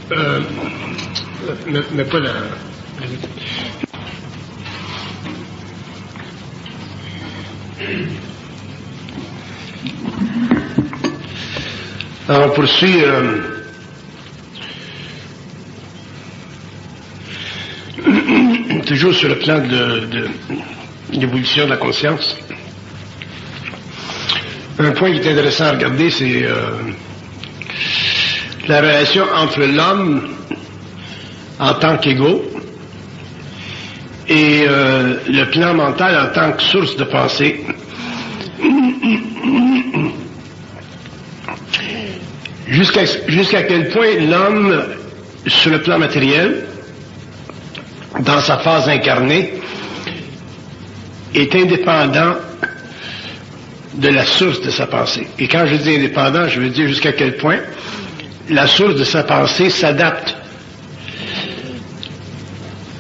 Mais pas la... Alors, on poursuit toujours sur le plan de l'évolution de la conscience. Un point qui est intéressant à regarder, c'est la relation entre l'homme en tant qu'ego et le plan mental en tant que source de pensée. Jusqu'à quel point l'homme, sur le plan matériel, dans sa phase incarnée, est indépendant de la source de sa pensée. Et quand je dis indépendant, je veux dire jusqu'à quel point la source de sa pensée s'adapte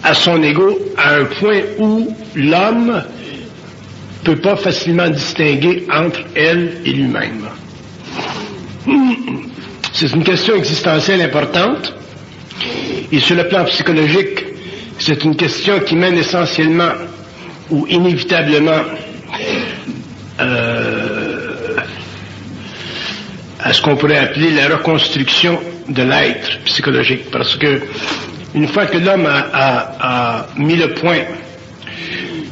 à son ego à un point où l'homme ne peut pas facilement distinguer entre elle et lui-même. C'est une question existentielle importante, et sur le plan psychologique, c'est une question qui mène essentiellement ou inévitablement à ce qu'on pourrait appeler la reconstruction de l'être psychologique, parce que une fois que l'homme a mis le point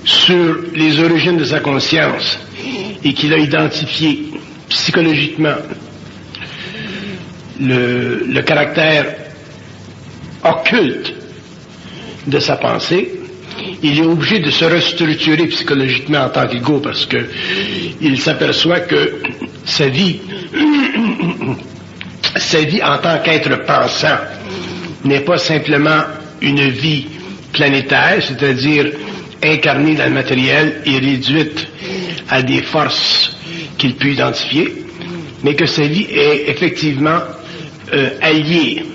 sur les origines de sa conscience et qu'il a identifié psychologiquement le caractère occulte de sa pensée, il est obligé de se restructurer psychologiquement en tant qu'ego, parce que il s'aperçoit que sa vie en tant qu'être pensant n'est pas simplement une vie planétaire, c'est-à-dire incarnée dans le matériel et réduite à des forces qu'il peut identifier, mais que sa vie est effectivement alliée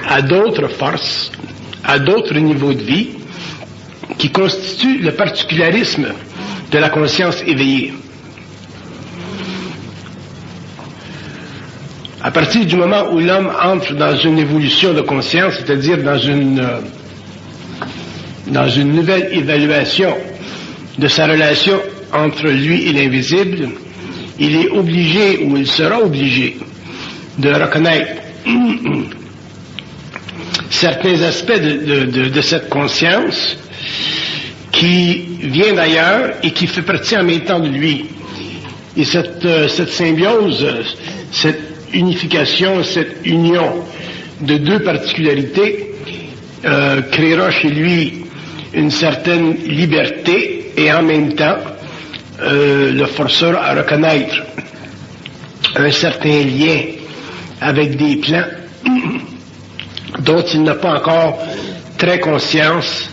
à d'autres forces, à d'autres niveaux de vie, qui constituent le particularisme de la conscience éveillée. À partir du moment où l'homme entre dans une évolution de conscience, c'est-à-dire dans une nouvelle évaluation de sa relation entre lui et l'invisible, il est obligé, ou il sera obligé, de reconnaître certains aspects de cette conscience qui vient d'ailleurs et qui fait partie en même temps de lui. Et cette symbiose, cette unification, cette union de deux particularités créera chez lui une certaine liberté et en même temps le forcera à reconnaître un certain lien avec des plans dont il n'a pas encore très conscience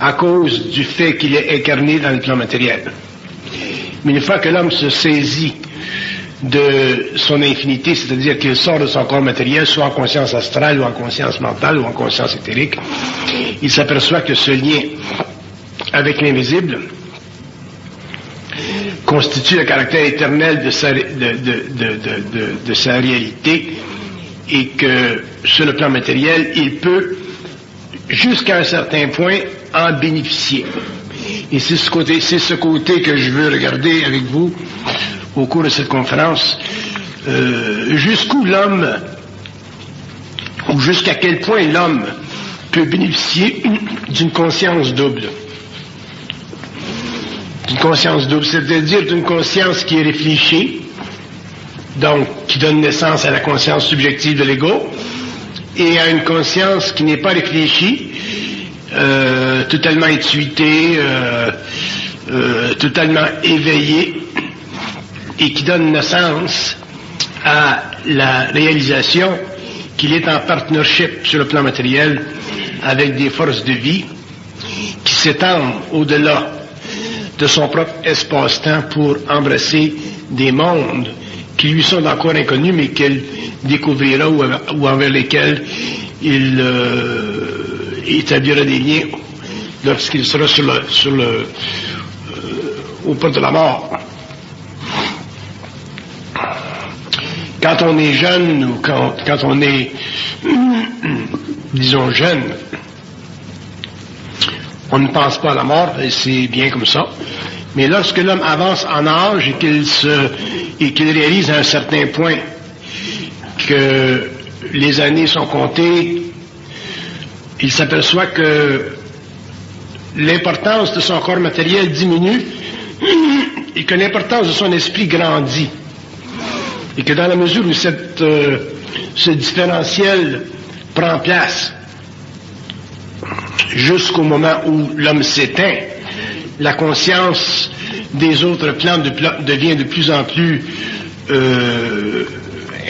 à cause du fait qu'il est incarné dans le plan matériel. Mais une fois que l'homme se saisit de son infinité, c'est-à-dire qu'il sort de son corps matériel, soit en conscience astrale, ou en conscience mentale, ou en conscience éthérique, il s'aperçoit que ce lien avec l'invisible constitue le caractère éternel de sa réalité, et que sur le plan matériel, il peut, jusqu'à un certain point, en bénéficier. Et c'est ce côté que je veux regarder avec vous au cours de cette conférence, jusqu'où l'homme, ou jusqu'à quel point l'homme peut bénéficier d'une conscience double. D'une conscience double, c'est-à-dire d'une conscience qui est réfléchie, donc qui donne naissance à la conscience subjective de l'ego, et à une conscience qui n'est pas réfléchie, totalement intuitée, totalement éveillée, et qui donne naissance à la réalisation qu'il est en partnership sur le plan matériel avec des forces de vie qui s'étendent au-delà de son propre espace-temps pour embrasser des mondes qui lui sont encore inconnus, mais qu'il découvrira ou envers lesquels il établira des liens lorsqu'il sera au pas de la mort. quand on est jeune ou quand on est, disons, jeune, on ne pense pas à la mort, et c'est bien comme ça. Mais lorsque l'homme avance en âge et qu'il réalise à un certain point que les années sont comptées, il s'aperçoit que l'importance de son corps matériel diminue et que l'importance de son esprit grandit. Et que dans la mesure où ce différentiel prend place jusqu'au moment où l'homme s'éteint, la conscience des autres plans devient de plus en plus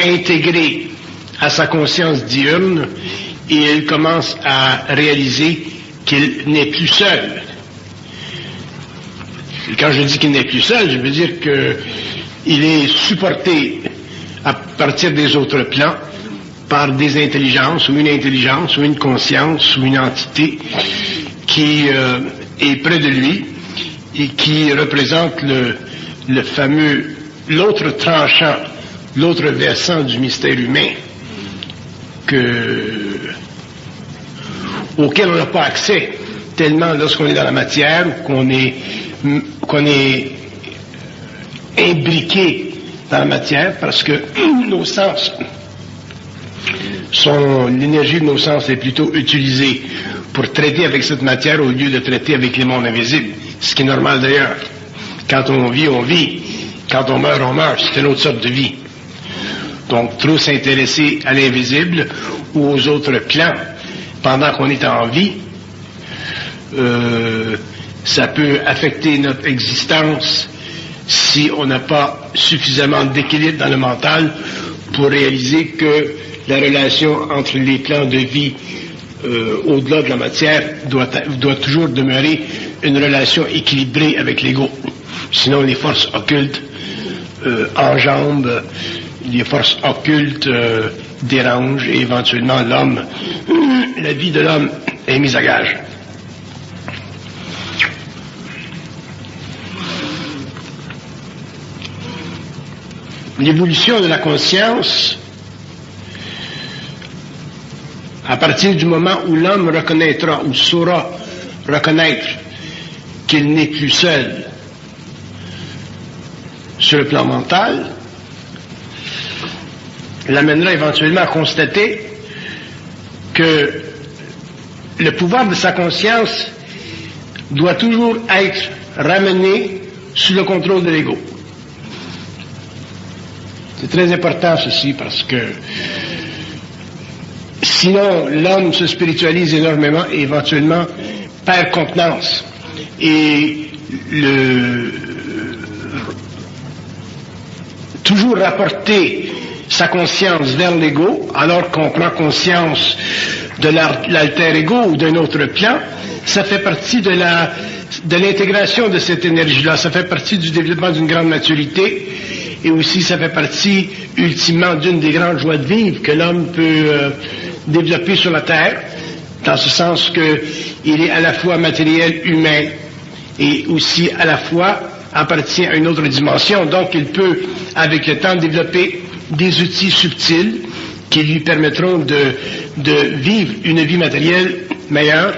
intégrée à sa conscience diurne et il commence à réaliser qu'il n'est plus seul. Et quand je dis qu'il n'est plus seul, je veux dire qu'il est supporté à partir des autres plans par des intelligences ou une conscience ou une entité qui est près de lui et qui représente l'autre tranchant, l'autre versant du mystère humain auquel on n'a pas accès tellement lorsqu'on est dans la matière, qu'on est imbriqué dans la matière parce que nos sens l'énergie de nos sens est plutôt utilisée pour traiter avec cette matière au lieu de traiter avec les mondes invisibles. Ce qui est normal d'ailleurs. Quand on vit, on vit. Quand on meurt, c'est une autre sorte de vie. Donc, trop s'intéresser à l'invisible ou aux autres plans pendant qu'on est en vie, ça peut affecter notre existence si on n'a pas suffisamment d'équilibre dans le mental pour réaliser que la relation entre les plans de vie au-delà de la matière doit toujours demeurer une relation équilibrée avec l'ego. Sinon, les forces occultes enjambent, les forces occultes dérangent et éventuellement la vie de l'homme est mise à gage. L'évolution de la conscience, à partir du moment où l'homme reconnaîtra ou saura reconnaître qu'il n'est plus seul sur le plan mental, l'amènera éventuellement à constater que le pouvoir de sa conscience doit toujours être ramené sous le contrôle de l'ego. C'est très important ceci parce que sinon l'homme se spiritualise énormément et éventuellement perd contenance. Et toujours rapporter sa conscience vers l'ego, alors qu'on prend conscience de l'alter ego ou d'un autre plan, ça fait partie de l'intégration de cette énergie-là, ça fait partie du développement d'une grande maturité, et aussi ça fait partie ultimement d'une des grandes joies de vivre que l'homme peut développer sur la Terre, dans ce sens qu'il est à la fois matériel, humain, et aussi à la fois appartient à une autre dimension. Donc il peut, avec le temps, développer des outils subtils qui lui permettront de vivre une vie matérielle meilleure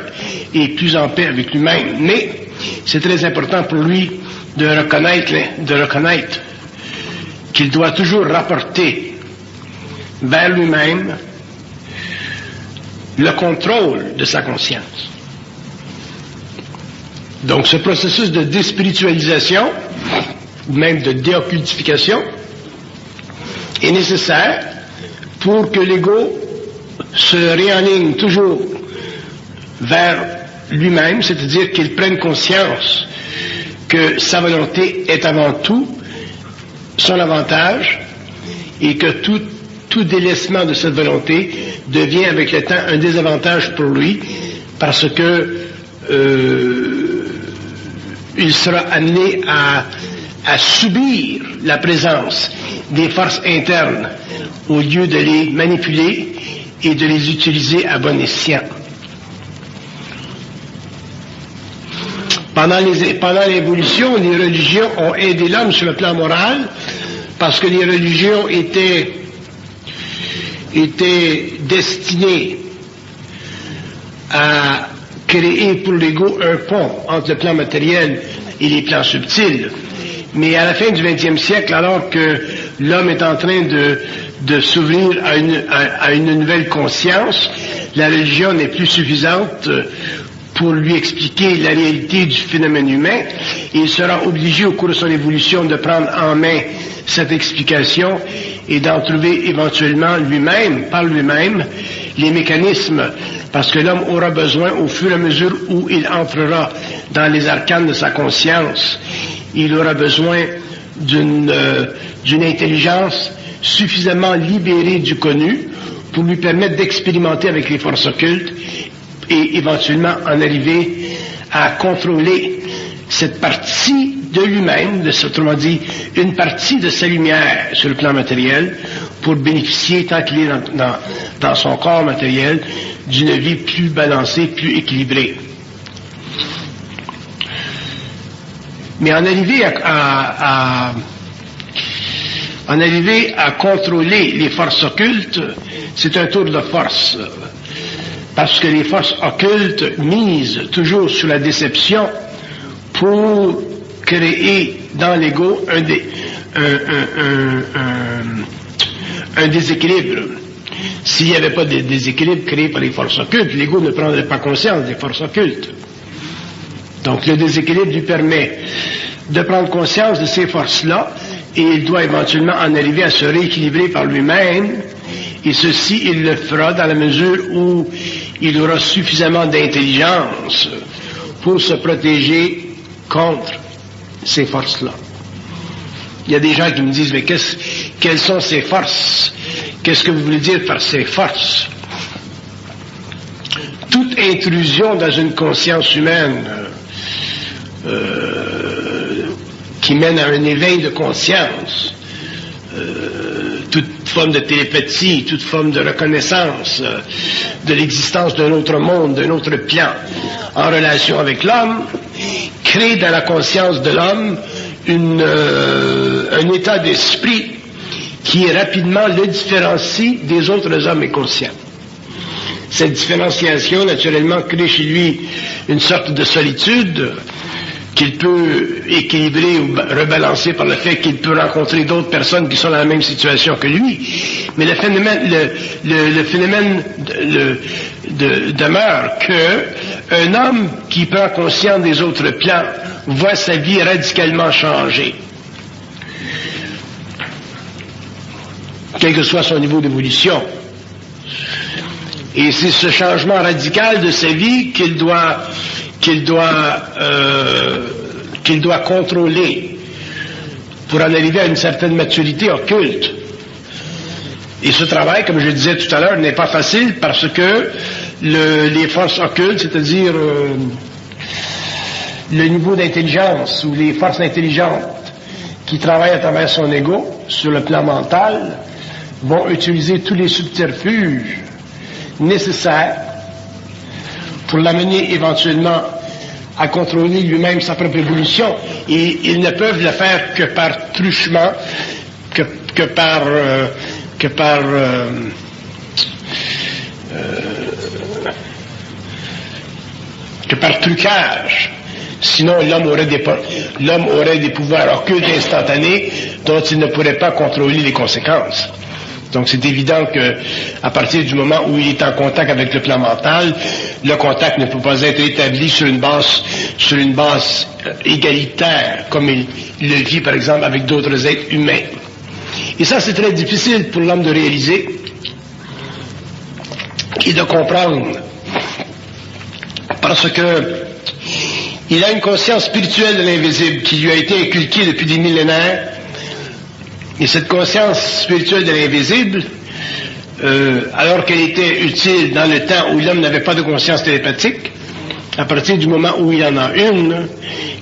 et plus en paix avec lui-même. Mais c'est très important pour lui de reconnaître qu'il doit toujours rapporter vers lui-même le contrôle de sa conscience. Donc ce processus de déspiritualisation, ou même de déoccultification, est nécessaire pour que l'ego se réaligne toujours vers lui-même, c'est-à-dire qu'il prenne conscience que sa volonté est avant tout son avantage et que tout délaissement de cette volonté devient avec le temps un désavantage pour lui parce que il sera amené à subir la présence des forces internes au lieu de les manipuler et de les utiliser à bon escient. Pendant l'évolution, les religions ont aidé l'homme sur le plan moral parce que les religions étaient était destiné à créer pour l'ego un pont entre le plan matériel et les plans subtils. Mais à la fin du 20e siècle, alors que l'homme est en train de s'ouvrir à une nouvelle conscience, la religion n'est plus suffisante pour lui expliquer la réalité du phénomène humain, et il sera obligé au cours de son évolution de prendre en main cette explication et d'en trouver éventuellement lui-même, par lui-même, les mécanismes, parce que l'homme aura besoin, au fur et à mesure où il entrera dans les arcanes de sa conscience, il aura besoin d'une intelligence suffisamment libérée du connu pour lui permettre d'expérimenter avec les forces occultes et éventuellement en arriver à contrôler cette partie de lui-même, autrement dit, une partie de sa lumière sur le plan matériel, pour bénéficier, tant qu'il est dans son corps matériel, d'une vie plus balancée, plus équilibrée. Mais en arriver à contrôler les forces occultes, c'est un tour de force. Parce que les forces occultes misent toujours sur la déception pour créer dans l'ego un déséquilibre. S'il n'y avait pas de déséquilibre créé par les forces occultes, l'ego ne prendrait pas conscience des forces occultes. Donc le déséquilibre lui permet de prendre conscience de ces forces-là, et il doit éventuellement en arriver à se rééquilibrer par lui-même, et ceci il le fera dans la mesure où il aura suffisamment d'intelligence pour se protéger contre ces forces-là. Il y a des gens qui me disent, mais quelles sont ces forces? Qu'est-ce que vous voulez dire par ces forces? Toute intrusion dans une conscience humaine qui mène à un éveil de conscience, toute forme de télépathie, toute forme de reconnaissance de l'existence d'un autre monde, d'un autre plan en relation avec l'homme, crée dans la conscience de l'homme un état d'esprit qui rapidement le différencie des autres hommes inconscients. Cette différenciation, naturellement, crée chez lui une sorte de solitude qu'il peut équilibrer ou rebalancer par le fait qu'il peut rencontrer d'autres personnes qui sont dans la même situation que lui. Mais le phénomène demeure qu'un homme qui prend conscience des autres plans voit sa vie radicalement changer. Quel que soit son niveau d'évolution. Et c'est ce changement radical de sa vie qu'il doit contrôler pour en arriver à une certaine maturité occulte. Et ce travail, comme je le disais tout à l'heure, n'est pas facile parce que les forces occultes, c'est-à-dire le niveau d'intelligence ou les forces intelligentes qui travaillent à travers son ego sur le plan mental, vont utiliser tous les subterfuges nécessaires pour l'amener éventuellement à contrôler lui-même sa propre évolution. Et ils ne peuvent le faire que par truchement, que par trucage. Sinon, l'homme aurait des pouvoirs occultes instantanés dont il ne pourrait pas contrôler les conséquences. Donc c'est évident que à partir du moment où il est en contact avec le plan mental, le contact ne peut pas être établi sur une base égalitaire, comme il le vit par exemple avec d'autres êtres humains. Et ça, c'est très difficile pour l'homme de réaliser et de comprendre, parce que il a une conscience spirituelle de l'invisible qui lui a été inculquée depuis des millénaires. Et cette conscience spirituelle de l'invisible, alors qu'elle était utile dans le temps où l'homme n'avait pas de conscience télépathique, à partir du moment où il en a une,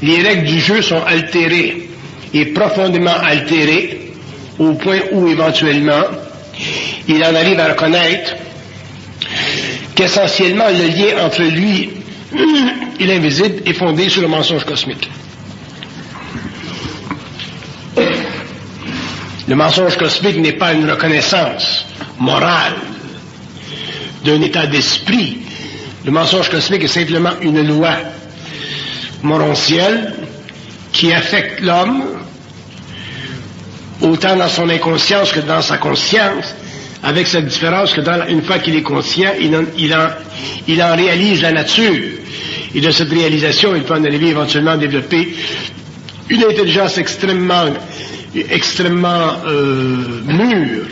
les règles du jeu sont altérées, et profondément altérées, au point où éventuellement il en arrive à reconnaître qu'essentiellement le lien entre lui et l'invisible est fondé sur le mensonge cosmique. Le mensonge cosmique n'est pas une reconnaissance morale, d'un état d'esprit. Le mensonge cosmique est simplement une loi morontielle qui affecte l'homme autant dans son inconscience que dans sa conscience, avec cette différence que une fois qu'il est conscient, il en réalise la nature. Et de cette réalisation, il peut en arriver éventuellement à développer une intelligence extrêmement mûre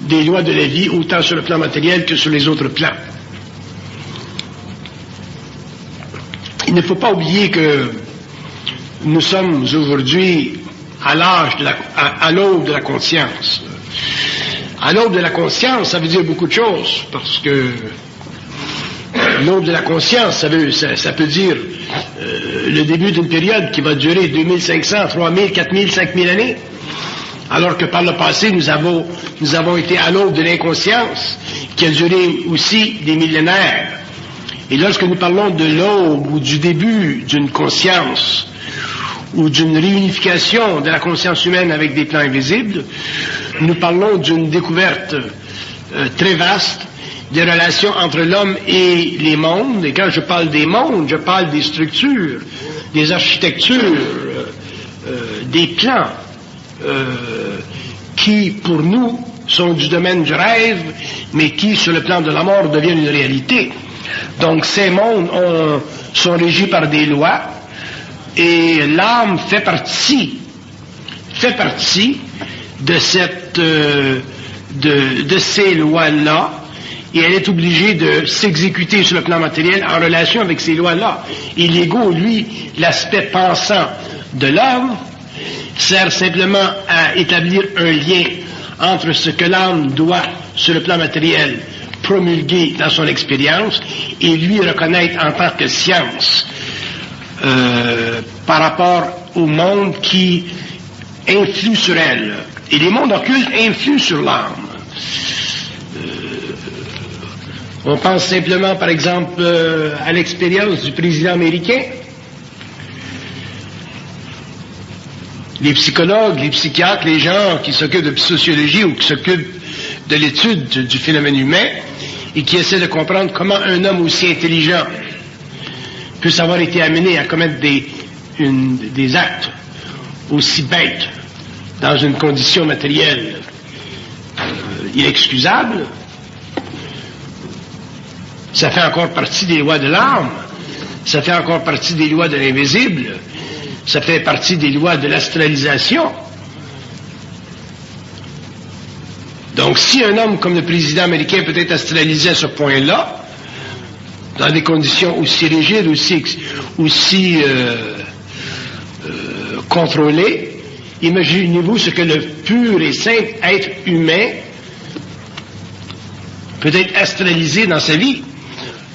des lois de la vie, autant sur le plan matériel que sur les autres plans. Il ne faut pas oublier que nous sommes aujourd'hui à l'aube de la conscience. À l'aube de la conscience, ça veut dire beaucoup de choses, parce que l'aube de la conscience, ça peut dire le début d'une période qui va durer 2500, 3000, 4000, 5000 années, alors que par le passé, nous avons été à l'aube de l'inconscience, qui a duré aussi des millénaires. Et lorsque nous parlons de l'aube ou du début d'une conscience, ou d'une réunification de la conscience humaine avec des plans invisibles, nous parlons d'une découverte très vaste des relations entre l'homme et les mondes. Et quand je parle des mondes, je parle des structures, des architectures, des plans qui, pour nous, sont du domaine du rêve, mais qui, sur le plan de la mort, deviennent une réalité. Donc, ces mondes sont régis par des lois, et l'âme fait partie de ces lois-là, et elle est obligée de s'exécuter sur le plan matériel en relation avec ces lois-là. Et l'ego, lui, l'aspect pensant de l'âme, sert simplement à établir un lien entre ce que l'âme doit, sur le plan matériel, promulguer dans son expérience, et lui reconnaître en tant que science, par rapport au monde qui influe sur elle. Et les mondes occultes influent sur l'âme. On pense simplement, par exemple, à l'expérience du président américain. Les psychologues, les psychiatres, les gens qui s'occupent de sociologie ou qui s'occupent de l'étude du phénomène humain et qui essaient de comprendre comment un homme aussi intelligent peut avoir été amené à commettre des actes aussi bêtes dans une condition matérielle inexcusable. Ça fait encore partie des lois de l'âme, ça fait encore partie des lois de l'invisible, ça fait partie des lois de l'astralisation. Donc si un homme comme le président américain peut être astralisé à ce point-là, dans des conditions aussi rigides, aussi contrôlées, imaginez-vous ce que le pur et simple être humain peut être astralisé dans sa vie.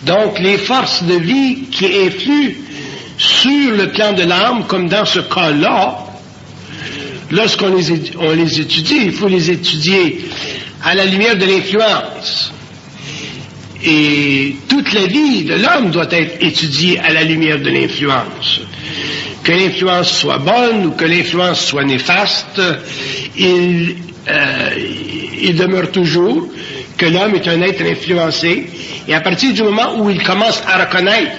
Donc les forces de vie qui influent sur le plan de l'âme, comme dans ce cas-là, lorsqu'on les étudie, il faut les étudier à la lumière de l'influence. Et toute la vie de l'homme doit être étudiée à la lumière de l'influence. Que l'influence soit bonne ou que l'influence soit néfaste, il demeure toujours que l'homme est un être influencé, et à partir du moment où il commence à reconnaître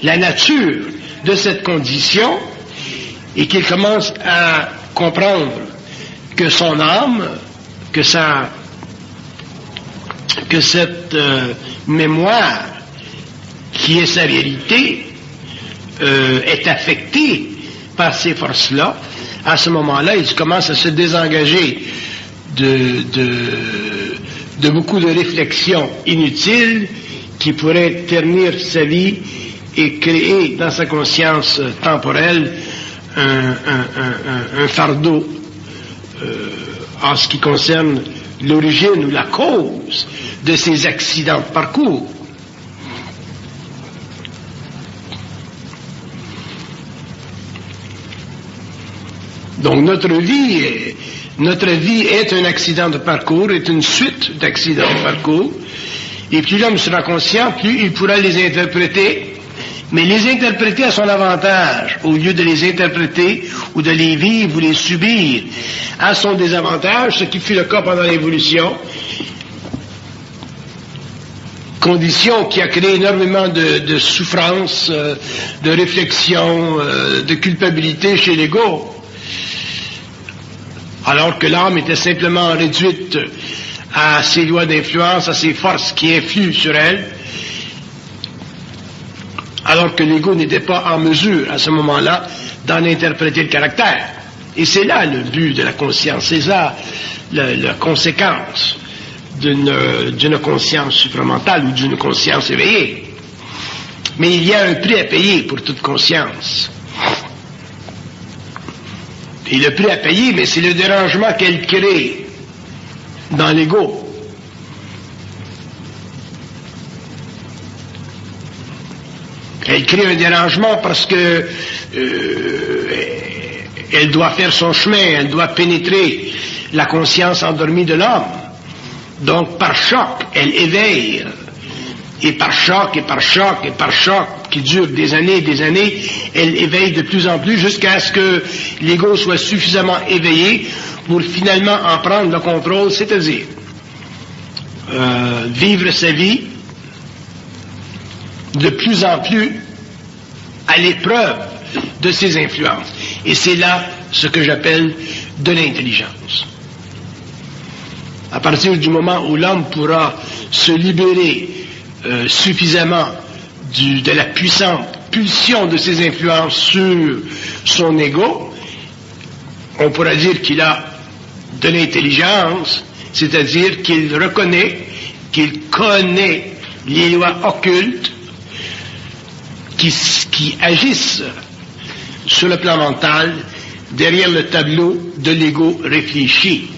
la nature de cette condition, et qu'il commence à comprendre que son âme, que cette mémoire qui est sa réalité est affectée par ces forces-là, à ce moment-là, il commence à se désengager de beaucoup de réflexions inutiles qui pourraient ternir sa vie et créer dans sa conscience temporelle un fardeau en ce qui concerne l'origine ou la cause de ces accidents de parcours. Donc notre vie est un accident de parcours, est une suite d'accidents de parcours, et plus l'homme sera conscient, plus il pourra les interpréter, mais les interpréter à son avantage, au lieu de les interpréter ou de les vivre ou les subir à son désavantage, ce qui fut le cas pendant l'évolution, condition qui a créé énormément de souffrance, de réflexion, de culpabilité chez l'ego, alors que l'âme était simplement réduite à ses lois d'influence, à ses forces qui influent sur elle, alors que l'ego n'était pas en mesure, à ce moment-là, d'en interpréter le caractère. Et c'est là le but de la conscience, c'est là la conséquence d'une conscience supramentale ou d'une conscience éveillée. Mais il y a un prix à payer pour toute conscience. Et le prix à payer, mais c'est le dérangement qu'elle crée dans l'ego. Elle crée un dérangement parce que elle doit faire son chemin, elle doit pénétrer la conscience endormie de l'homme. Donc, par choc, elle éveille. Et par choc, et par choc, et par choc, qui dure des années, elle éveille de plus en plus jusqu'à ce que l'ego soit suffisamment éveillé pour finalement en prendre le contrôle, c'est-à-dire vivre sa vie de plus en plus à l'épreuve de ses influences. Et c'est là ce que j'appelle de l'intelligence. À partir du moment où l'homme pourra se libérer suffisamment de la puissante pulsion de ses influences sur son ego, on pourra dire qu'il a de l'intelligence, c'est-à-dire qu'il reconnaît, qu'il connaît les lois occultes qui agissent sur le plan mental derrière le tableau de l'ego réfléchi.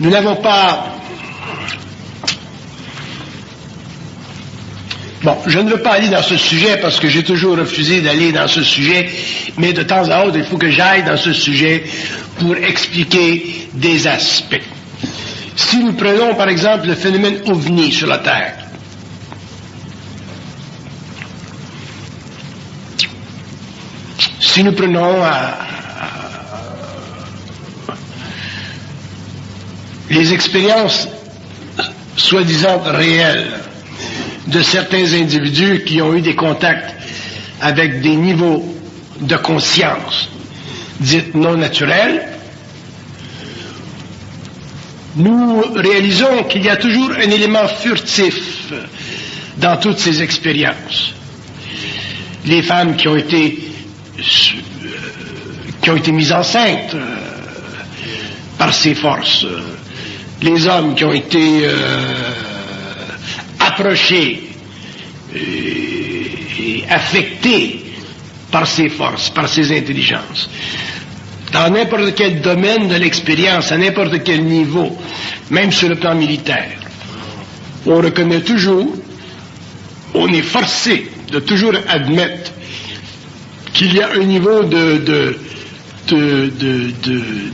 Nous n'avons pas... Bon, je ne veux pas aller dans ce sujet parce que j'ai toujours refusé d'aller dans ce sujet, mais de temps à autre, il faut que j'aille dans ce sujet pour expliquer des aspects. Si nous prenons par exemple le phénomène ovni sur la Terre, si nous prenons les expériences soi-disant réelles de certains individus qui ont eu des contacts avec des niveaux de conscience dites non naturels, nous réalisons qu'il y a toujours un élément furtif dans toutes ces expériences. Les femmes qui ont été mises enceintes par ces forces, les hommes qui ont été approchés et affectés par ces forces, par ces intelligences. Dans n'importe quel domaine de l'expérience, à n'importe quel niveau, même sur le plan militaire, on reconnaît toujours, on est forcé de toujours admettre qu'il y a un niveau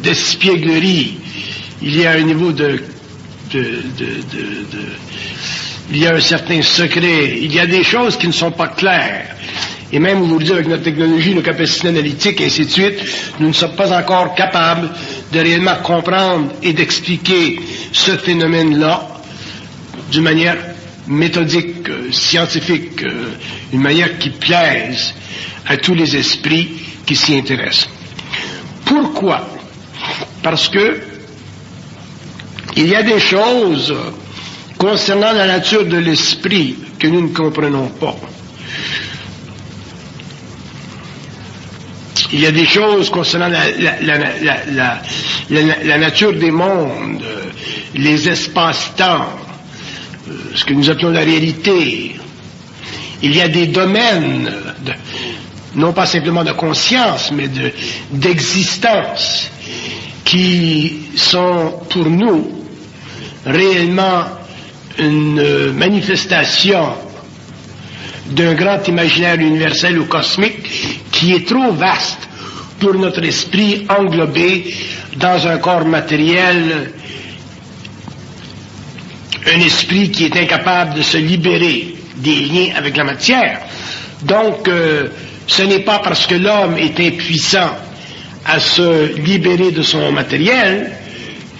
d'espièglerie, il y a un niveau il y a un certain secret, il y a des choses qui ne sont pas claires. Et même aujourd'hui, avec notre technologie, nos capacités analytiques, et ainsi de suite, nous ne sommes pas encore capables de réellement comprendre et d'expliquer ce phénomène-là d'une manière méthodique, scientifique, une manière qui plaise à tous les esprits qui s'y intéressent. Pourquoi? Parce que il y a des choses concernant la nature de l'esprit que nous ne comprenons pas. Il y a des choses concernant la nature des mondes, les espaces-temps, ce que nous appelons la réalité. Il y a des domaines, non pas simplement de conscience, mais d'existence, qui sont pour nous réellement une manifestation d'un grand imaginaire universel ou cosmique qui est trop vaste pour notre esprit englobé dans un corps matériel, un esprit qui est incapable de se libérer des liens avec la matière. Donc, ce n'est pas parce que l'homme est impuissant à se libérer de son matériel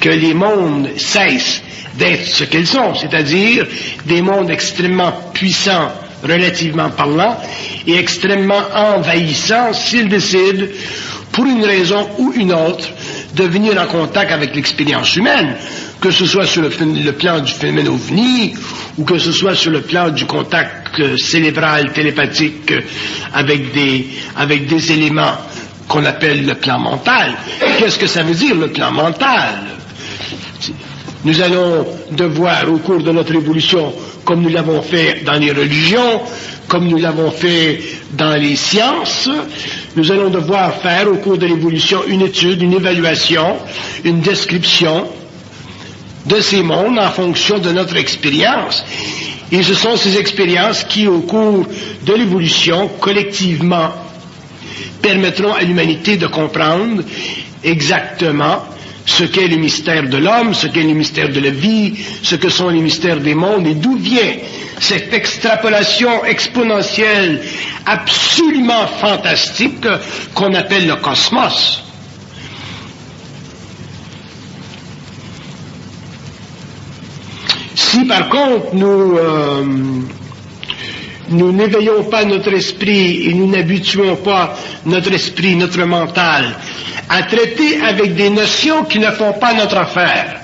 que les mondes cessent d'être ce qu'ils sont, c'est-à-dire des mondes extrêmement puissants, relativement parlant, et extrêmement envahissants s'ils décident, pour une raison ou une autre, de venir en contact avec l'expérience humaine, que ce soit sur le plan du phénomène ovni, ou que ce soit sur le plan du contact cérébral, télépathique, avec des éléments qu'on appelle le plan mental. Qu'est-ce que ça veut dire, le plan mental? Nous allons devoir, au cours de notre évolution, comme nous l'avons fait dans les religions, comme nous l'avons fait dans les sciences, nous allons devoir faire, au cours de l'évolution, une étude, une évaluation, une description de ces mondes en fonction de notre expérience. Et ce sont ces expériences qui, au cours de l'évolution, collectivement, permettront à l'humanité de comprendre exactement ce qu'est le mystère de l'homme, ce qu'est le mystère de la vie, ce que sont les mystères des mondes et d'où vient cette extrapolation exponentielle absolument fantastique qu'on appelle le cosmos. Si par contre nous n'éveillons pas notre esprit et nous n'habituons pas notre esprit, notre mental, à traiter avec des notions qui ne font pas notre affaire,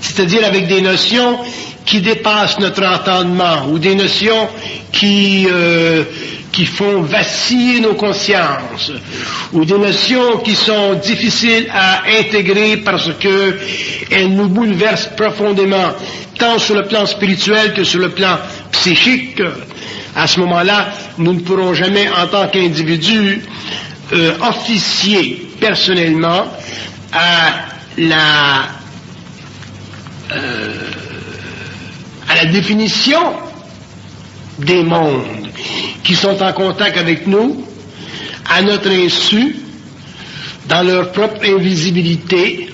c'est-à-dire avec des notions qui dépassent notre entendement ou des notions qui font vaciller nos consciences ou des notions qui sont difficiles à intégrer parce que elles nous bouleversent profondément, tant sur le plan spirituel que sur le plan psychique. À ce moment-là, nous ne pourrons jamais, en tant qu'individus, officier personnellement à la définition des mondes qui sont en contact avec nous, à notre insu, dans leur propre invisibilité,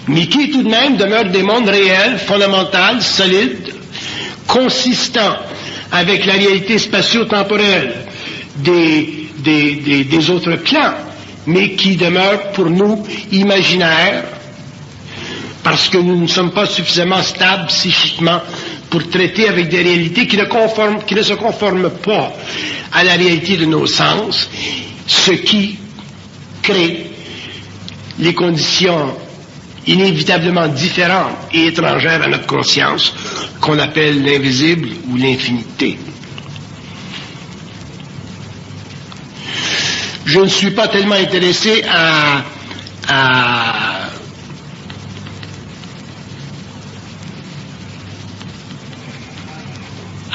mais qui tout de même demeurent des mondes réels, fondamentaux, solides, consistants avec la réalité spatio-temporelle des autres plans, mais qui demeurent pour nous imaginaires, parce que nous ne sommes pas suffisamment stables psychiquement pour traiter avec des réalités qui ne se conforment pas à la réalité de nos sens, ce qui crée les conditions inévitablement différentes et étrangères à notre conscience, qu'on appelle l'invisible ou l'infinité. Je ne suis pas tellement intéressé à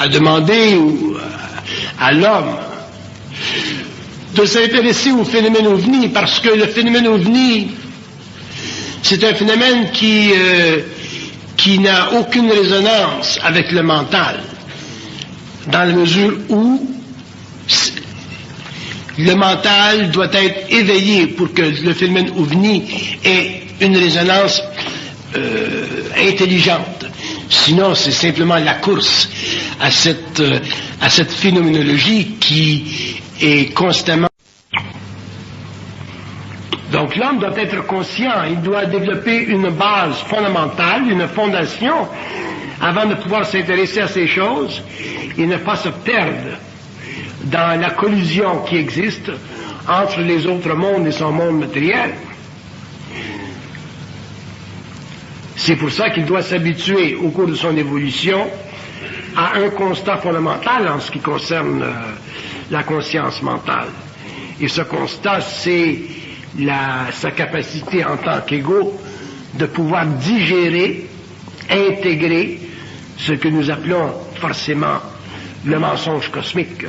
demander à l'homme de s'intéresser au phénomène ovni, parce que le phénomène ovni, c'est un phénomène qui n'a aucune résonance avec le mental, dans la mesure où le mental doit être éveillé pour que le phénomène ovni ait une résonance intelligente. Sinon, c'est simplement la course à cette phénoménologie qui est constamment... Donc l'homme doit être conscient, il doit développer une base fondamentale, une fondation, avant de pouvoir s'intéresser à ces choses et ne pas se perdre dans la collision qui existe entre les autres mondes et son monde matériel. C'est pour ça qu'il doit s'habituer au cours de son évolution à un constat fondamental en ce qui concerne la conscience mentale. Et ce constat, c'est sa capacité en tant qu'ego de pouvoir digérer, intégrer ce que nous appelons forcément le mensonge cosmique.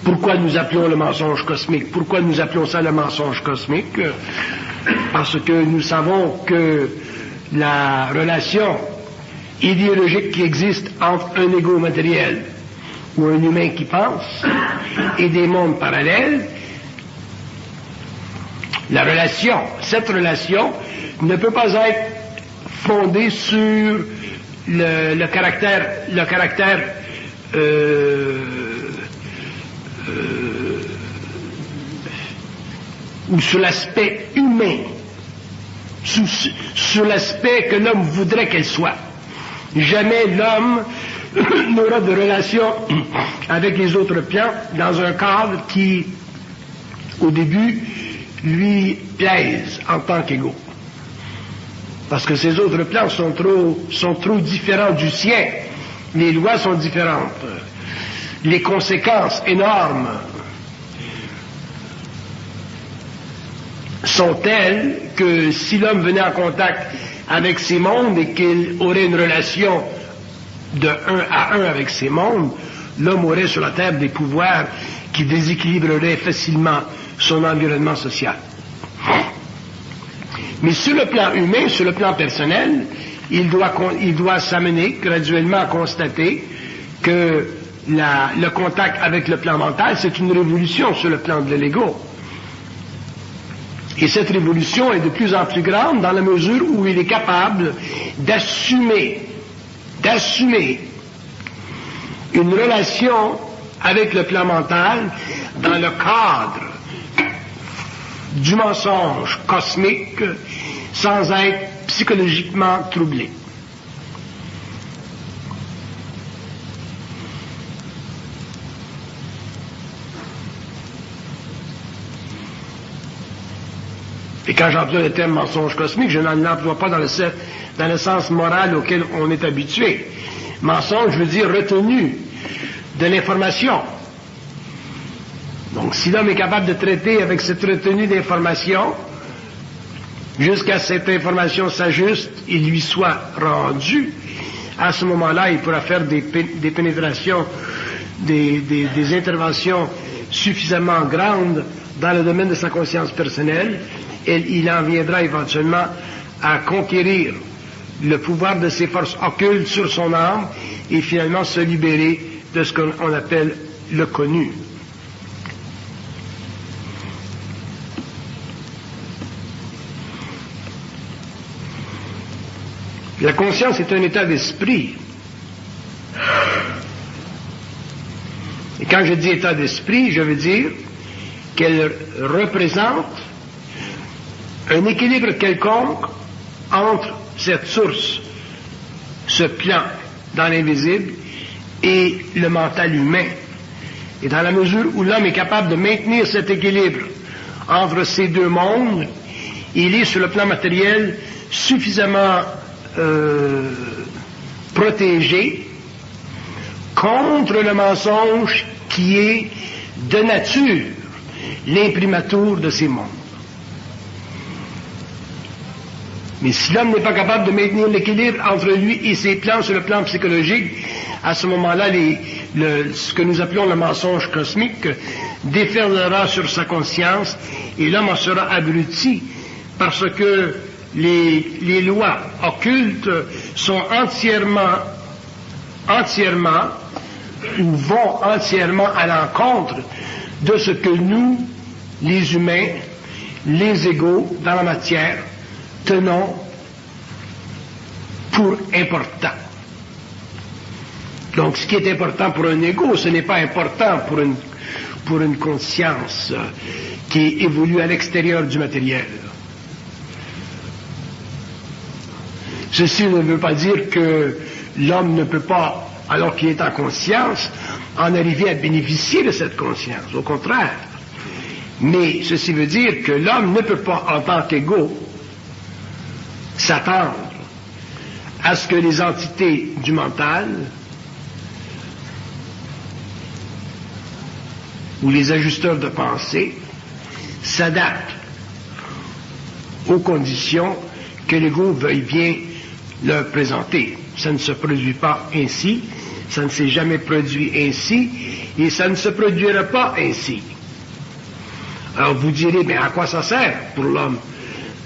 Pourquoi nous appelons le mensonge cosmique? Pourquoi nous appelons ça le mensonge cosmique? Parce que nous savons que la relation idéologique qui existe entre un ego matériel ou un humain qui pense et des mondes parallèles, cette relation ne peut pas être fondée sur le caractère ou sur l'aspect humain, sur l'aspect que l'homme voudrait qu'elle soit. Jamais l'homme n'aura de relation avec les autres plans dans un cadre qui, au début, lui plaise en tant qu'égaux. Parce que ces autres plans sont trop différents du sien. Les lois sont différentes. Les conséquences énormes sont telles que si l'homme venait en contact avec ces mondes et qu'il aurait une relation de 1 à 1 avec ces mondes, l'homme aurait sur la terre des pouvoirs qui déséquilibreraient facilement son environnement social. Mais sur le plan humain, sur le plan personnel, il doit s'amener graduellement à constater que le contact avec le plan mental, c'est une révolution sur le plan de l'ego. Et cette révolution est de plus en plus grande dans la mesure où il est capable d'assumer une relation avec le plan mental dans le cadre du mensonge cosmique sans être psychologiquement troublé. Et quand j'emploie le terme mensonge cosmique, je n'en emploie pas dans le sens moral auquel on est habitué. Mensonge veut dire retenue de l'information. Donc si l'homme est capable de traiter avec cette retenue d'information, jusqu'à ce que cette information s'ajuste et lui soit rendue, à ce moment-là, il pourra faire des pénétrations, des interventions suffisamment grandes dans le domaine de sa conscience personnelle, et il en viendra éventuellement à conquérir le pouvoir de ses forces occultes sur son âme et finalement se libérer de ce qu'on appelle le connu. La conscience est un état d'esprit. Et quand je dis état d'esprit, je veux dire qu'elle représente un équilibre quelconque entre cette source, ce plan dans l'invisible, et le mental humain. Et dans la mesure où l'homme est capable de maintenir cet équilibre entre ces deux mondes, il est sur le plan matériel suffisamment protégé contre le mensonge qui est de nature l'imprimatur de ces mondes. Mais si l'homme n'est pas capable de maintenir l'équilibre entre lui et ses plans sur le plan psychologique, à ce moment-là, ce que nous appelons le mensonge cosmique déferlera sur sa conscience et l'homme en sera abruti parce que les lois occultes sont entièrement ou vont entièrement à l'encontre de ce que nous, les humains, les égaux dans la matière, tenons pour important. Donc, ce qui est important pour un égo, ce n'est pas important pour une conscience qui évolue à l'extérieur du matériel. Ceci ne veut pas dire que l'homme ne peut pas, alors qu'il est en conscience, en arriver à bénéficier de cette conscience. Au contraire. Mais ceci veut dire que l'homme ne peut pas, en tant qu'égo, s'attendre à ce que les entités du mental ou les ajusteurs de pensée s'adaptent aux conditions que l'ego veuille bien leur présenter. Ça ne se produit pas ainsi, ça ne s'est jamais produit ainsi, et ça ne se produira pas ainsi. Alors vous direz, mais à quoi ça sert pour l'homme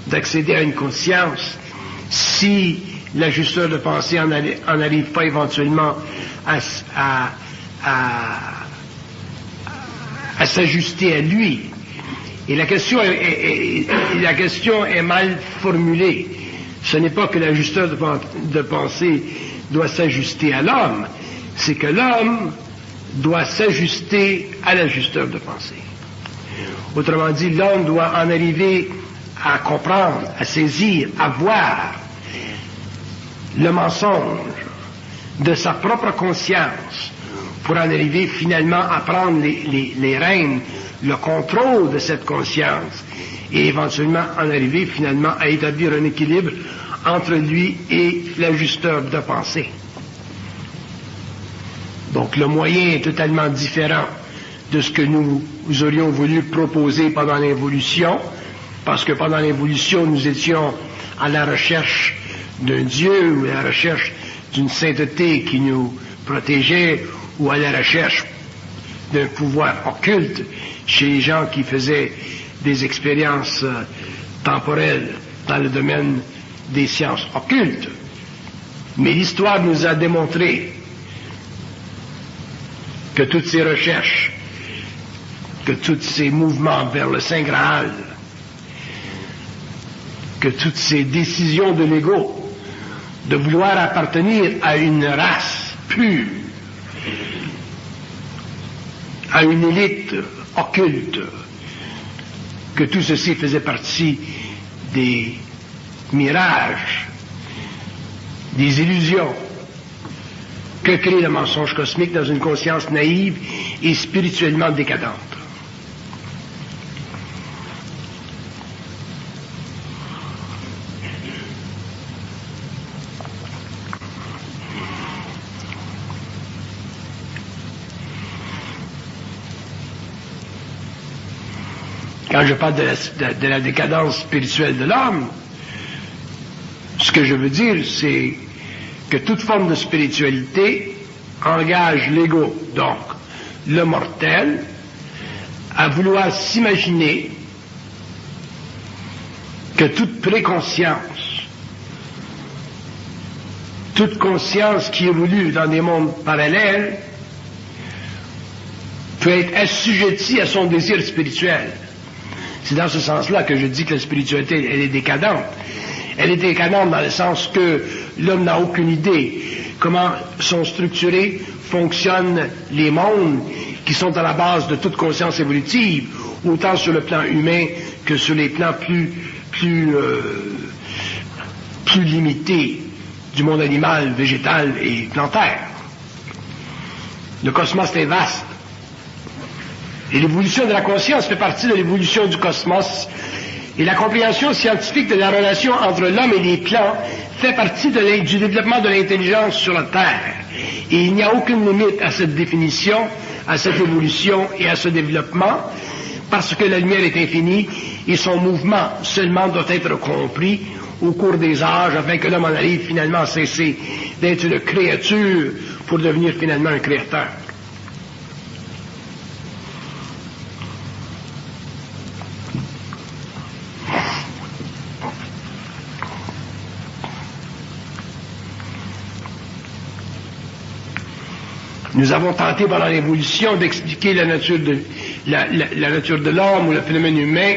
d'accéder à une conscience si l'ajusteur de pensée en arrive pas éventuellement à s'ajuster à lui? Et la question est mal formulée. Ce n'est pas que l'ajusteur de pensée doit s'ajuster à l'homme, c'est que l'homme doit s'ajuster à l'ajusteur de pensée. Autrement dit, l'homme doit en arriver à comprendre, à saisir, à voir le mensonge de sa propre conscience pour en arriver finalement à prendre les rênes, le contrôle de cette conscience et éventuellement en arriver finalement à établir un équilibre entre lui et l'ajusteur de pensée. Donc le moyen est totalement différent de ce que nous aurions voulu proposer pendant l'évolution, parce que pendant l'évolution, nous étions à la recherche d'un Dieu ou à la recherche d'une sainteté qui nous protégeait ou à la recherche d'un pouvoir occulte chez les gens qui faisaient des expériences temporelles dans le domaine des sciences occultes. Mais l'histoire nous a démontré que toutes ces recherches, que tous ces mouvements vers le Saint Graal, que toutes ces décisions de l'ego de vouloir appartenir à une race pure, à une élite occulte, que tout ceci faisait partie des mirages, des illusions que crée le mensonge cosmique dans une conscience naïve et spirituellement décadente. Quand je parle de la décadence spirituelle de l'homme, ce que je veux dire, c'est que toute forme de spiritualité engage l'ego, donc le mortel, à vouloir s'imaginer que toute préconscience, toute conscience qui évolue dans des mondes parallèles peut être assujettie à son désir spirituel. C'est dans ce sens-là que je dis que la spiritualité, elle est décadente. Elle est décadente dans le sens que l'homme n'a aucune idée comment sont structurés, fonctionnent les mondes qui sont à la base de toute conscience évolutive, autant sur le plan humain que sur les plans plus limités du monde animal, végétal et plantaire. Le cosmos est vaste. Et l'évolution de la conscience fait partie de l'évolution du cosmos. Et la compréhension scientifique de la relation entre l'homme et les plants fait partie du développement de l'intelligence sur la Terre. Et il n'y a aucune limite à cette définition, à cette évolution et à ce développement, parce que la lumière est infinie et son mouvement seulement doit être compris au cours des âges afin que l'homme en arrive finalement à cesser d'être une créature pour devenir finalement un créateur. Nous avons tenté pendant l'évolution d'expliquer la nature de l'homme ou le phénomène humain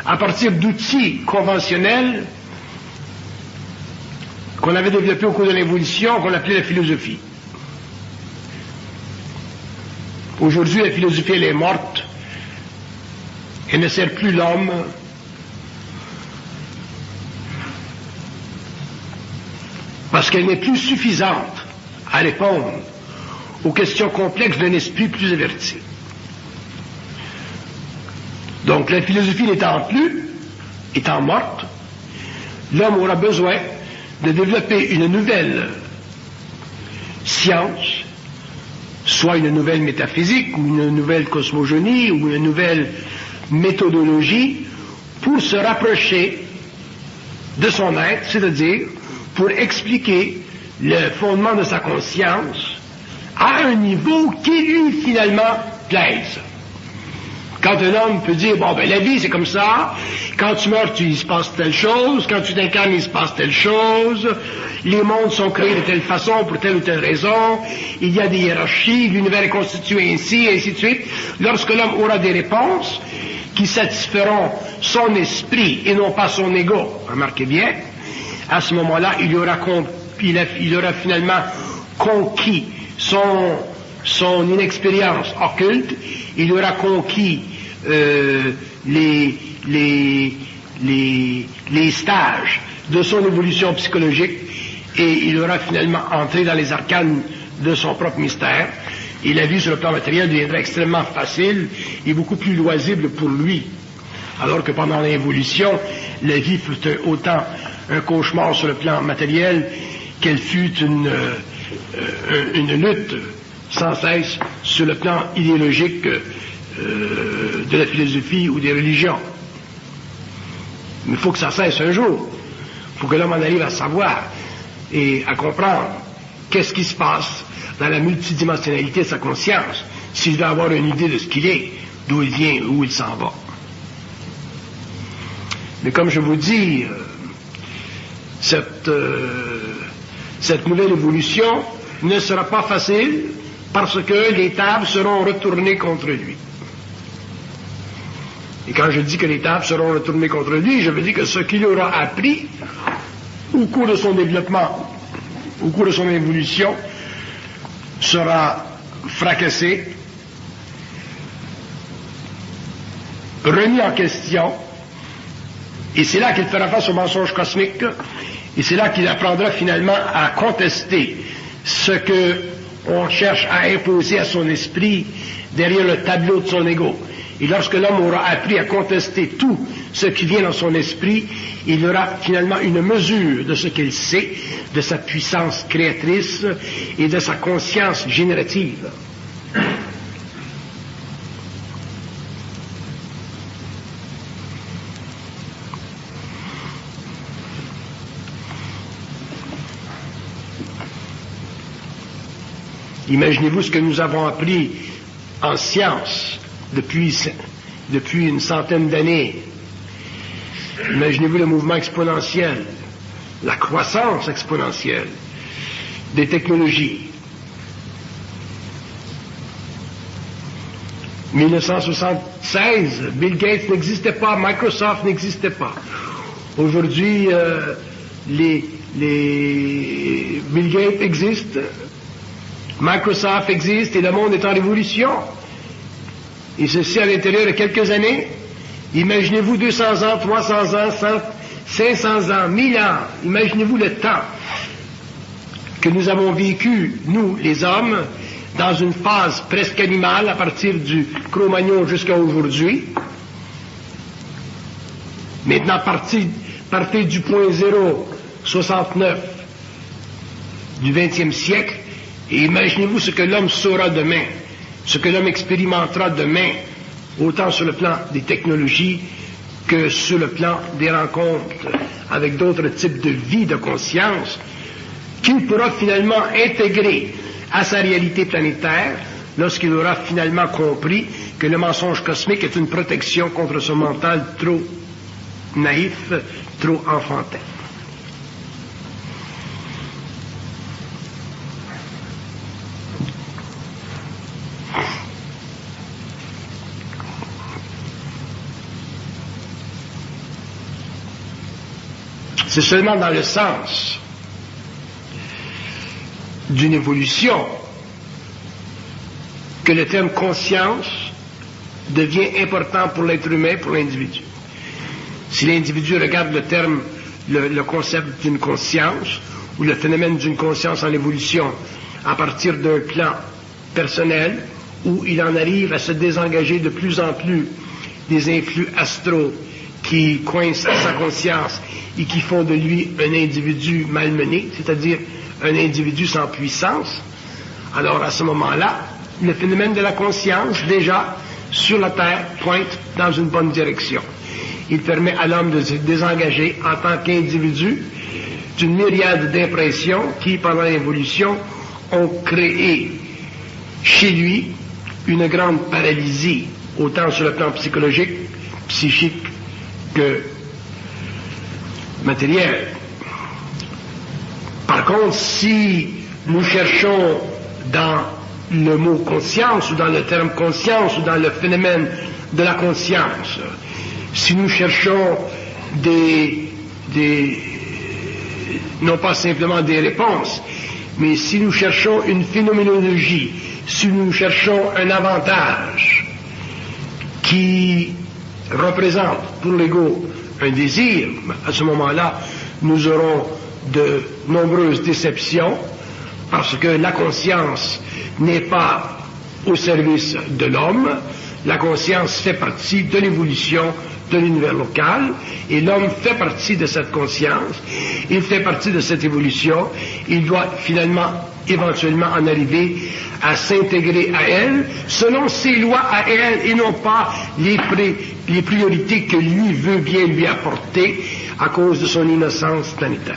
à partir d'outils conventionnels qu'on avait développés au cours de l'évolution, qu'on appelait la philosophie. Aujourd'hui, la philosophie, elle est morte. Elle ne sert plus l'homme. Parce qu'elle n'est plus suffisante à répondre aux questions complexes d'un esprit plus averti. Donc la philosophie n'étant plus, étant morte, l'homme aura besoin de développer une nouvelle science, soit une nouvelle métaphysique, ou une nouvelle cosmogonie, ou une nouvelle méthodologie, pour se rapprocher de son être, c'est-à-dire pour expliquer le fondement de sa conscience à un niveau qui lui finalement plaise. Quand un homme peut dire, bon ben la vie c'est comme ça, quand tu meurs il se passe telle chose, quand tu t'incarnes il se passe telle chose, les mondes sont créés de telle façon pour telle ou telle raison, il y a des hiérarchies, l'univers est constitué ainsi, et ainsi de suite. Lorsque l'homme aura des réponses qui satisferont son esprit et non pas son ego, remarquez bien, à ce moment-là il aura finalement conquis son inexpérience occulte, il aura conquis les stages de son évolution psychologique, et il aura finalement entré dans les arcanes de son propre mystère, et la vie sur le plan matériel deviendra extrêmement facile et beaucoup plus loisible pour lui. Alors que pendant l'évolution, la vie fut autant un cauchemar sur le plan matériel qu'elle fut une lutte sans cesse sur le plan idéologique de la philosophie ou des religions. Mais il faut que ça cesse un jour. Il faut que l'homme en arrive à savoir et à comprendre qu'est-ce qui se passe dans la multidimensionnalité de sa conscience, s'il doit avoir une idée de ce qu'il est, d'où il vient, où il s'en va. Mais comme je vous dis, cette nouvelle évolution ne sera pas facile parce que les tables seront retournées contre lui. Et quand je dis que les tables seront retournées contre lui, je veux dire que ce qu'il aura appris au cours de son développement, au cours de son évolution, sera fracassé, remis en question, et c'est là qu'il fera face au mensonge cosmique, et c'est là qu'il apprendra finalement à contester ce que on cherche à imposer à son esprit derrière le tableau de son ego. Et lorsque l'homme aura appris à contester tout ce qui vient dans son esprit, il aura finalement une mesure de ce qu'il sait, de sa puissance créatrice et de sa conscience générative. Imaginez-vous ce que nous avons appris en science depuis une centaine d'années. Imaginez-vous le mouvement exponentiel, la croissance exponentielle des technologies. 1976, Bill Gates n'existait pas, Microsoft n'existait pas. Aujourd'hui, Bill Gates existe, Microsoft existe et le monde est en révolution. Et ceci à l'intérieur de quelques années. Imaginez-vous 200 ans, 300 ans, 500 ans, 1000 ans. Imaginez-vous le temps que nous avons vécu, nous, les hommes, dans une phase presque animale à partir du Cro-Magnon jusqu'à aujourd'hui. Maintenant, partez du point 0, 69 du 20e siècle, et imaginez-vous ce que l'homme saura demain, ce que l'homme expérimentera demain, autant sur le plan des technologies que sur le plan des rencontres avec d'autres types de vie, de conscience, qu'il pourra finalement intégrer à sa réalité planétaire lorsqu'il aura finalement compris que le mensonge cosmique est une protection contre son mental trop naïf, trop enfantin. C'est seulement dans le sens d'une évolution que le terme conscience devient important pour l'être humain, pour l'individu. Si l'individu regarde le terme, le concept d'une conscience, ou le phénomène d'une conscience en évolution à partir d'un plan personnel, où il en arrive à se désengager de plus en plus des influx astraux qui coincent sa conscience et qui font de lui un individu malmené, c'est-à-dire un individu sans puissance, alors à ce moment-là, le phénomène de la conscience, déjà, sur la Terre, pointe dans une bonne direction. Il permet à l'homme de se désengager en tant qu'individu d'une myriade d'impressions qui, pendant l'évolution, ont créé chez lui une grande paralysie, autant sur le plan psychologique, psychique que matériel. Par contre, si nous cherchons dans le mot conscience, ou dans le terme conscience, ou dans le phénomène de la conscience, si nous cherchons non pas simplement des réponses, mais si nous cherchons une phénoménologie, si nous cherchons un avantage qui représente pour l'ego un désir, à ce moment-là, nous aurons de nombreuses déceptions parce que la conscience n'est pas au service de l'homme. La conscience fait partie de l'évolution de l'univers local et l'homme fait partie de cette conscience, il fait partie de cette évolution, il doit finalement, éventuellement en arriver à s'intégrer à elle selon ses lois à elle et non pas les priorités que lui veut bien lui apporter à cause de son innocence planétaire.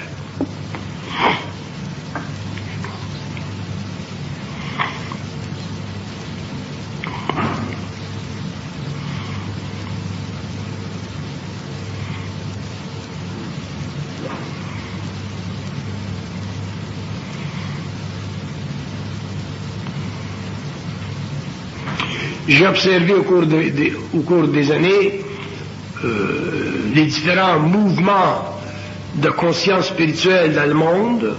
J'ai observé au cours des années les différents mouvements de conscience spirituelle dans le monde,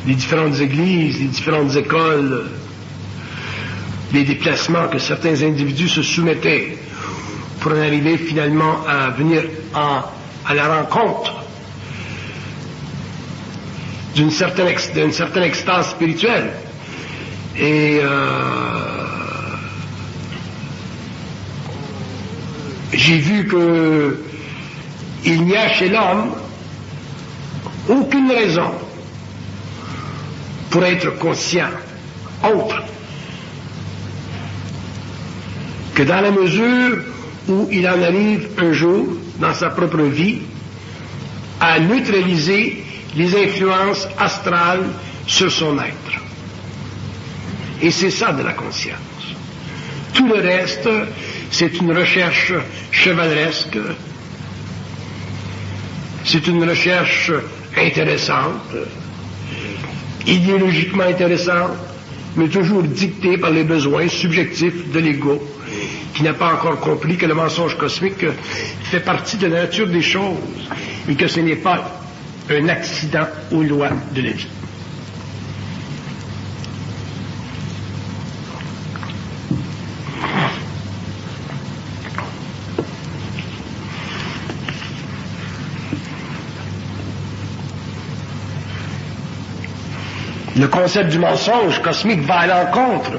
les différentes églises, les différentes écoles, les déplacements que certains individus se soumettaient pour en arriver finalement à venir à la rencontre d'une certaine extase spirituelle. Et j'ai vu que il n'y a chez l'homme aucune raison pour être conscient autre que dans la mesure où il en arrive un jour dans sa propre vie à neutraliser les influences astrales sur son être. Et c'est ça de la conscience. Tout le reste, c'est une recherche chevaleresque, c'est une recherche intéressante, idéologiquement intéressante, mais toujours dictée par les besoins subjectifs de l'ego, qui n'a pas encore compris que le mensonge cosmique fait partie de la nature des choses et que ce n'est pas un accident aux lois de la vie. Le concept du mensonge cosmique va à l'encontre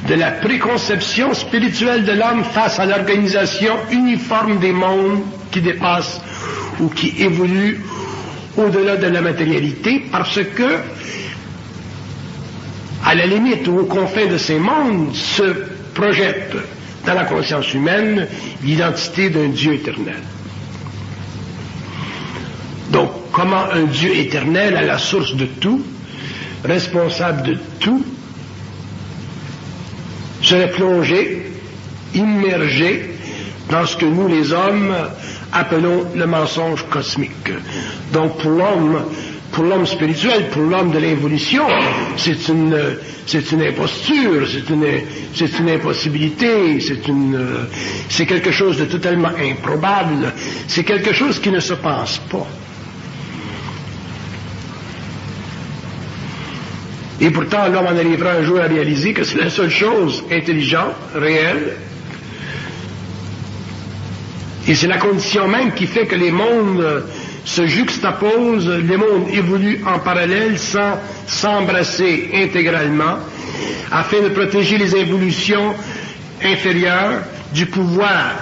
de la préconception spirituelle de l'homme face à l'organisation uniforme des mondes qui dépassent ou qui évoluent au-delà de la matérialité, parce que, à la limite ou aux confins de ces mondes, se projette dans la conscience humaine l'identité d'un Dieu éternel. Donc, comment un Dieu éternel à la source de tout, responsable de tout, serait plongé, immergé dans ce que nous, les hommes, appelons le mensonge cosmique. Donc pour l'homme spirituel, pour l'homme de l'évolution, c'est une imposture, c'est une impossibilité, c'est quelque chose de totalement improbable, c'est quelque chose qui ne se pense pas. Et pourtant, l'homme en arrivera un jour à réaliser que c'est la seule chose intelligente, réelle. Et c'est la condition même qui fait que les mondes se juxtaposent, les mondes évoluent en parallèle sans s'embrasser intégralement, afin de protéger les évolutions inférieures du pouvoir,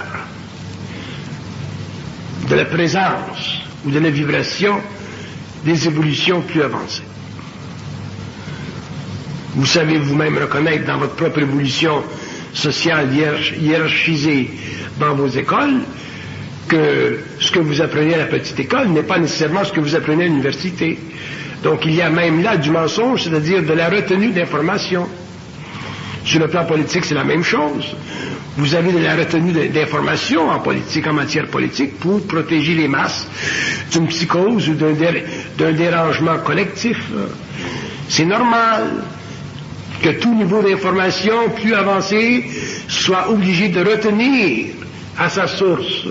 de la présence ou de la vibration des évolutions plus avancées. Vous savez vous-même reconnaître dans votre propre évolution sociale hiérarchisée dans vos écoles que ce que vous apprenez à la petite école n'est pas nécessairement ce que vous apprenez à l'université. Donc il y a même là du mensonge, c'est-à-dire de la retenue d'informations. Sur le plan politique, c'est la même chose. Vous avez de la retenue d'informations en politique, en matière politique, pour protéger les masses d'une psychose ou d'un dérangement collectif. C'est normal que tout niveau d'information plus avancé soit obligé de retenir à sa source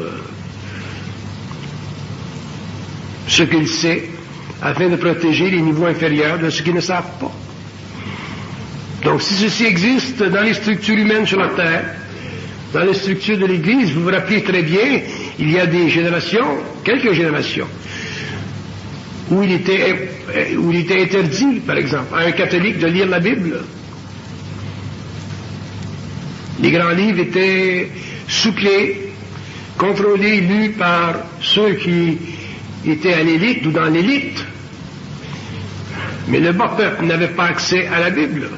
ce qu'il sait, afin de protéger les niveaux inférieurs de ceux qui ne savent pas. Donc si ceci existe dans les structures humaines sur la Terre, Dans les structures de l'Église, vous vous rappelez très bien, il y a des générations, quelques générations, où il était interdit, par exemple, à un catholique de lire la Bible. Les grands livres étaient souclés, contrôlés, lus par ceux qui étaient à l'élite ou dans l'élite. Mais le bas peuple n'avait pas accès à la Bible.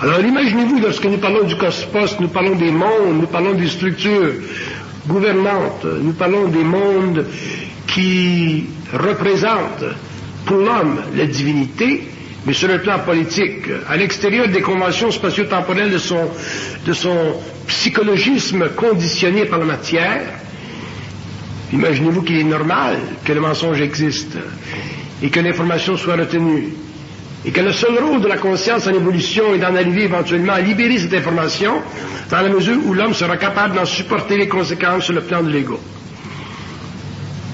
Alors imaginez-vous, lorsque nous parlons du cosmos, nous parlons des mondes, nous parlons des structures gouvernantes, nous parlons des mondes qui représentent pour l'homme la divinité, mais sur le plan politique, à l'extérieur des conventions spatio-temporelles de son psychologisme conditionné par la matière, imaginez-vous qu'il est normal que le mensonge existe et que l'information soit retenue, et que le seul rôle de la conscience en évolution est d'en arriver éventuellement à libérer cette information dans la mesure où l'homme sera capable d'en supporter les conséquences sur le plan de l'ego.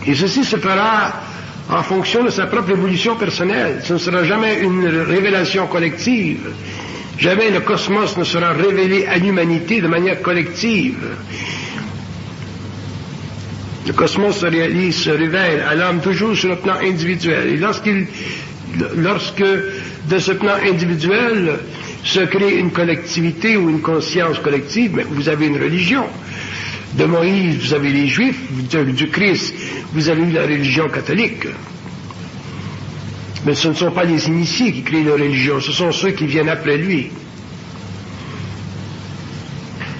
Et ceci se fera en fonction de sa propre évolution personnelle. Ce ne sera jamais une révélation collective. Jamais le cosmos ne sera révélé à l'humanité de manière collective. Le cosmos se révèle à l'homme toujours sur le plan individuel. Et lorsque de ce plan individuel se crée une collectivité ou une conscience collective, mais vous avez une religion. De Moïse, vous avez les Juifs, du Christ, vous avez la religion catholique. Mais ce ne sont pas les initiés qui créent la religion, ce sont ceux qui viennent après lui.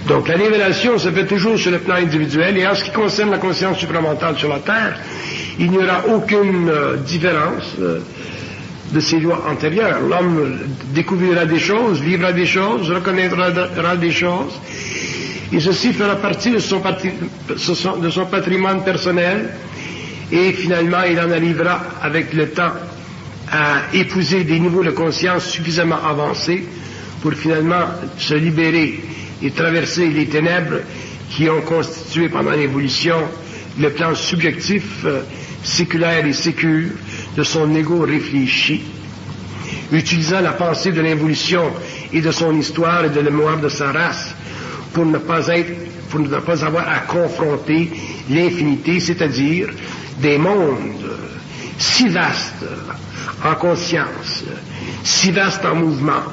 Donc la révélation se fait toujours sur le plan individuel, et en ce qui concerne la conscience supramentale sur la Terre, il n'y aura aucune différence de ses lois antérieures. L'homme découvrira des choses, vivra des choses, reconnaîtra des choses, et ceci fera partie de son patrimoine personnel, et finalement il en arrivera avec le temps à épouser des niveaux de conscience suffisamment avancés pour finalement se libérer et traverser les ténèbres qui ont constitué pendant l'évolution le plan subjectif, séculaire et sécure de son ego réfléchi, utilisant la pensée de l'évolution et de son histoire et de la mémoire de sa race pour ne pas avoir à confronter l'infinité, c'est-à-dire des mondes si vastes en conscience, si vastes en mouvement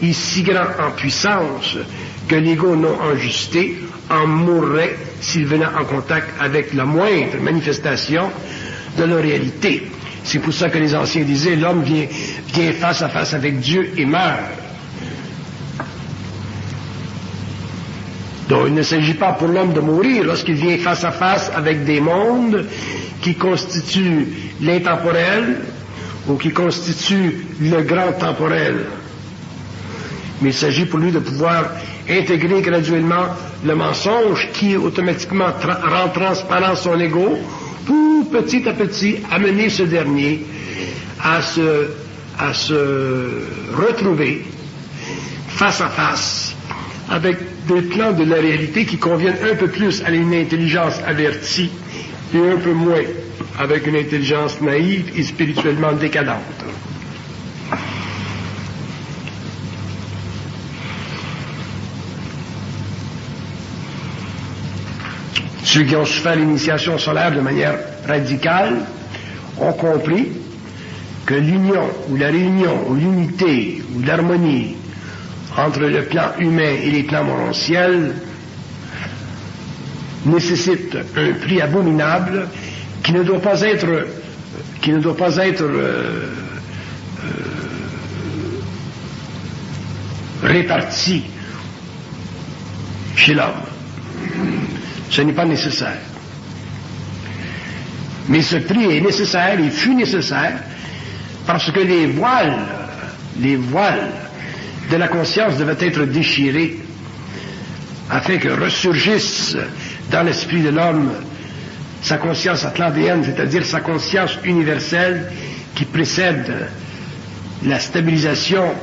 et si grands en puissance que l'ego non ajusté en mourrait s'il venait en contact avec la moindre manifestation de la réalité. C'est pour ça que les anciens disaient, l'homme vient face à face avec Dieu et meurt. Donc il ne s'agit pas pour l'homme de mourir lorsqu'il vient face à face avec des mondes qui constituent l'intemporel ou qui constituent le grand temporel. Mais il s'agit pour lui de pouvoir intégrer graduellement le mensonge qui automatiquement rend transparent son ego pour petit à petit amener ce dernier à se retrouver face à face avec des plans de la réalité qui conviennent un peu plus à une intelligence avertie et un peu moins avec une intelligence naïve et spirituellement décadente. Ceux qui ont su faire l'initiation solaire de manière radicale ont compris que l'union ou la réunion ou l'unité ou l'harmonie entre le plan humain et les plans morontiels nécessite un prix abominable qui ne doit pas être réparti chez l'homme. Ce n'est pas nécessaire. Mais ce prix est nécessaire, il fut nécessaire, parce que les voiles de la conscience devaient être déchirés afin que ressurgisse dans l'esprit de l'homme sa conscience atlantéenne, c'est-à-dire sa conscience universelle qui précède la stabilisation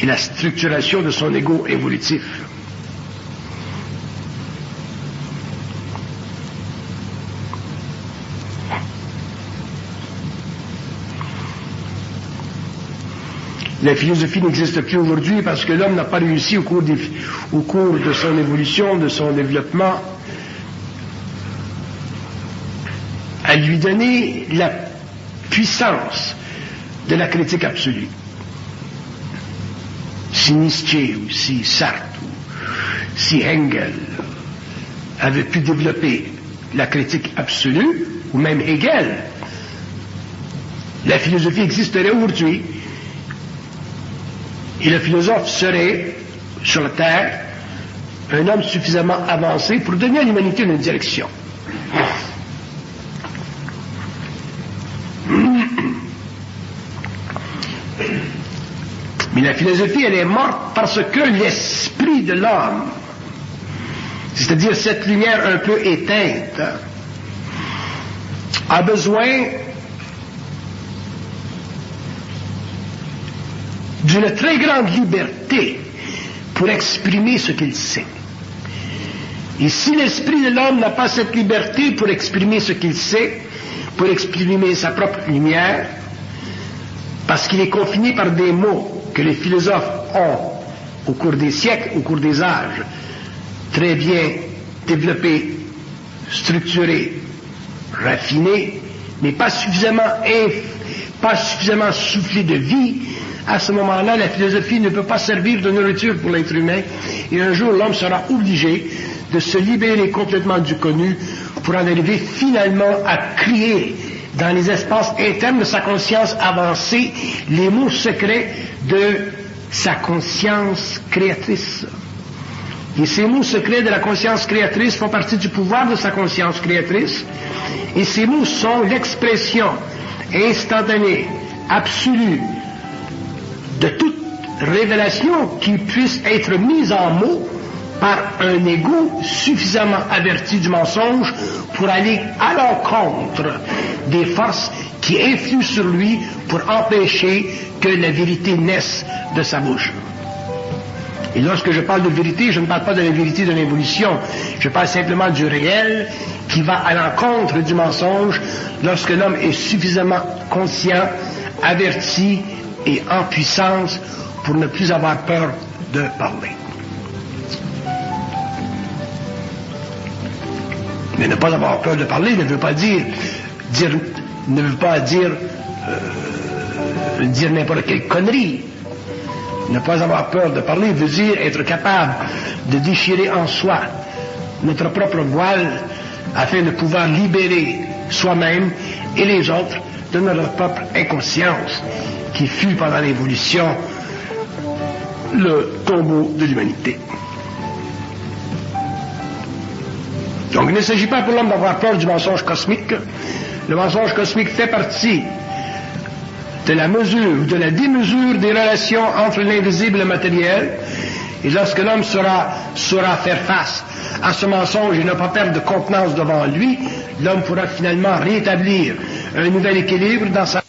et la structuration de son ego évolutif. La philosophie n'existe plus aujourd'hui parce que l'homme n'a pas réussi au cours de son évolution, de son développement, à lui donner la puissance de la critique absolue. Si Nietzsche ou si Sartre ou si Hegel avaient pu développer la critique absolue, ou même Hegel, la philosophie existerait aujourd'hui et le philosophe serait, sur la Terre, un homme suffisamment avancé pour donner à l'humanité une direction. Mais la philosophie, elle est morte parce que l'esprit de l'homme, c'est-à-dire cette lumière un peu éteinte, a besoin d'une très grande liberté pour exprimer ce qu'il sait. Et si l'esprit de l'homme n'a pas cette liberté pour exprimer ce qu'il sait, pour exprimer sa propre lumière, parce qu'il est confiné par des mots que les philosophes ont, au cours des siècles, au cours des âges, très bien développés, structurés, raffinés, mais pas suffisamment soufflés de vie, à ce moment-là, la philosophie ne peut pas servir de nourriture pour l'être humain, et un jour, l'homme sera obligé de se libérer complètement du connu pour en arriver finalement à créer dans les espaces internes de sa conscience avancée les mots secrets de sa conscience créatrice. Et ces mots secrets de la conscience créatrice font partie du pouvoir de sa conscience créatrice, et ces mots sont l'expression instantanée, absolue, de toute révélation qui puisse être mise en mots par un ego suffisamment averti du mensonge pour aller à l'encontre des forces qui influent sur lui pour empêcher que la vérité naisse de sa bouche. Et lorsque je parle de vérité, je ne parle pas de la vérité de l'évolution, je parle simplement du réel qui va à l'encontre du mensonge lorsque l'homme est suffisamment conscient, averti et en puissance pour ne plus avoir peur de parler. Mais ne pas avoir peur de parler ne veut pas dire n'importe quelle connerie. Ne pas avoir peur de parler veut dire être capable de déchirer en soi notre propre voile afin de pouvoir libérer soi-même et les autres de notre propre inconscience qui fut pendant l'évolution le tombeau de l'humanité. Donc il ne s'agit pas pour l'homme d'avoir peur du mensonge cosmique. Le mensonge cosmique fait partie de la mesure ou de la démesure des relations entre l'invisible et le matériel. Et lorsque l'homme saura faire face à ce mensonge et ne pas perdre de contenance devant lui, l'homme pourra finalement rétablir un nouvel équilibre dans sa